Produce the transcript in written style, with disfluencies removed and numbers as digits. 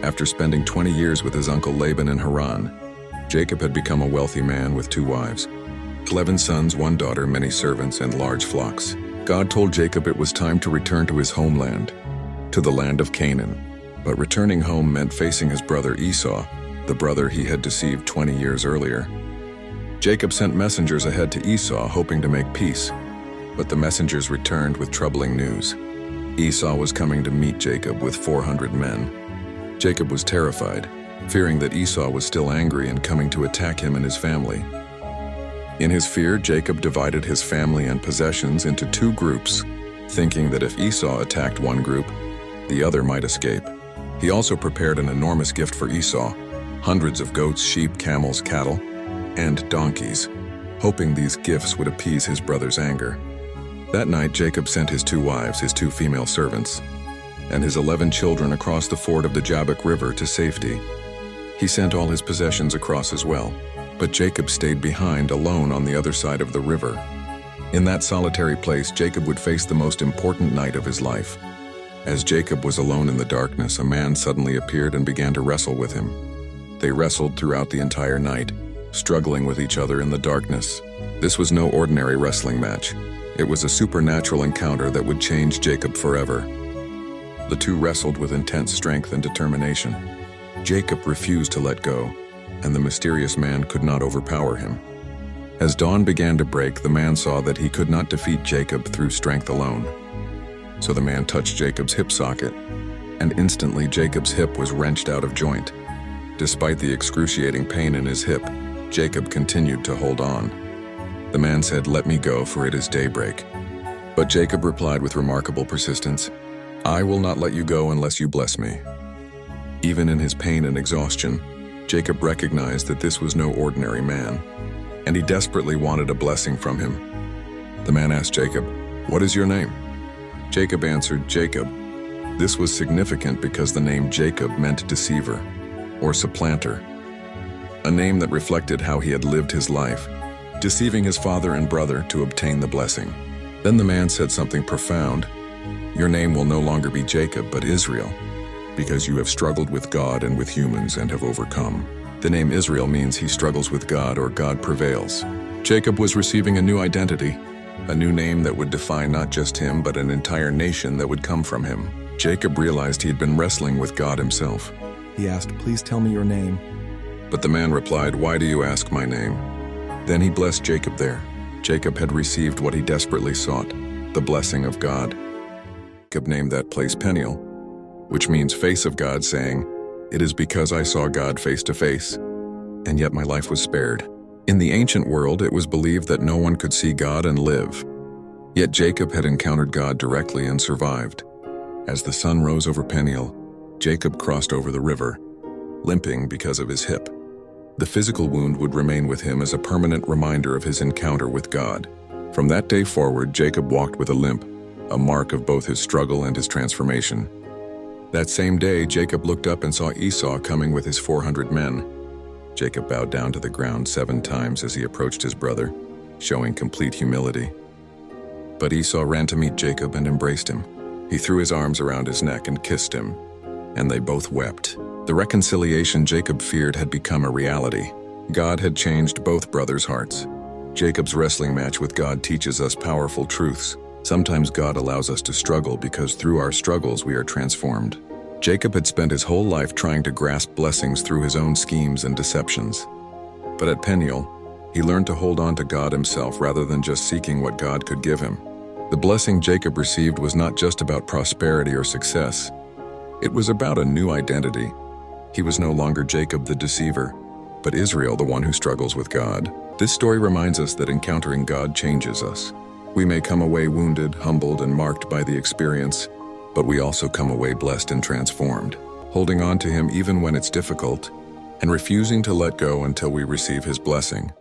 After spending 20 years with his uncle Laban in Haran, Jacob had become a wealthy man with 2 wives, 11 sons, 1 daughter, many servants, and large flocks. God told Jacob it was time to return to his homeland, to the land of Canaan. But returning home meant facing his brother Esau, the brother he had deceived 20 years earlier. Jacob sent messengers ahead to Esau, hoping to make peace, but the messengers returned with troubling news. Esau was coming to meet Jacob with 400 men. Jacob was terrified, fearing that Esau was still angry and coming to attack him and his family. In his fear, Jacob divided his family and possessions into 2 groups, thinking that if Esau attacked one group, the other might escape. He also prepared an enormous gift for Esau, hundreds of goats, sheep, camels, cattle, and donkeys, hoping these gifts would appease his brother's anger. That night, Jacob sent his 2 wives, his 2 female servants, and his 11 children across the ford of the Jabbok River to safety. He sent all his possessions across as well, but Jacob stayed behind alone on the other side of the river. In that solitary place, Jacob would face the most important night of his life. As Jacob was alone in the darkness, a man suddenly appeared and began to wrestle with him. They wrestled throughout the entire night, struggling with each other in the darkness. This was no ordinary wrestling match. It was a supernatural encounter that would change Jacob forever. The 2 wrestled with intense strength and determination. Jacob refused to let go, and the mysterious man could not overpower him. As dawn began to break, the man saw that he could not defeat Jacob through strength alone. So the man touched Jacob's hip socket, and instantly Jacob's hip was wrenched out of joint. Despite the excruciating pain in his hip, Jacob continued to hold on. The man said, "Let me go, for it is daybreak." But Jacob replied with remarkable persistence, "I will not let you go unless you bless me." Even in his pain and exhaustion, Jacob recognized that this was no ordinary man, and he desperately wanted a blessing from him. The man asked Jacob, "What is your name?" Jacob answered, "Jacob." This was significant because the name Jacob meant deceiver, or supplanter, a name that reflected how he had lived his life, deceiving his father and brother to obtain the blessing. Then the man said something profound. "Your name will no longer be Jacob, but Israel, because you have struggled with God and with humans and have overcome." The name Israel means he struggles with God, or God prevails. Jacob was receiving a new identity, a new name that would define not just him, but an entire nation that would come from him. Jacob realized he had been wrestling with God himself. He asked, "Please tell me your name." But the man replied, "Why do you ask my name?" Then he blessed Jacob there. Jacob had received what he desperately sought, the blessing of God. Jacob named that place Peniel, which means face of God, saying, "It is because I saw God face to face, and yet my life was spared." In the ancient world, it was believed that no one could see God and live. Yet Jacob had encountered God directly and survived. As the sun rose over Peniel, Jacob crossed over the river, limping because of his hip. The physical wound would remain with him as a permanent reminder of his encounter with God. From that day forward, Jacob walked with a limp, a mark of both his struggle and his transformation. That same day, Jacob looked up and saw Esau coming with his 400 men. Jacob bowed down to the ground 7 times as he approached his brother, showing complete humility. But Esau ran to meet Jacob and embraced him. He threw his arms around his neck and kissed him, and they both wept. The reconciliation Jacob feared had become a reality. God had changed both brothers' hearts. Jacob's wrestling match with God teaches us powerful truths. Sometimes God allows us to struggle because through our struggles we are transformed. Jacob had spent his whole life trying to grasp blessings through his own schemes and deceptions. But at Peniel, he learned to hold on to God himself rather than just seeking what God could give him. The blessing Jacob received was not just about prosperity or success. It was about a new identity. He was no longer Jacob the deceiver, but Israel, the one who struggles with God. This story reminds us that encountering God changes us. We may come away wounded, humbled, and marked by the experience, but we also come away blessed and transformed, holding on to him even when it's difficult, and refusing to let go until we receive his blessing.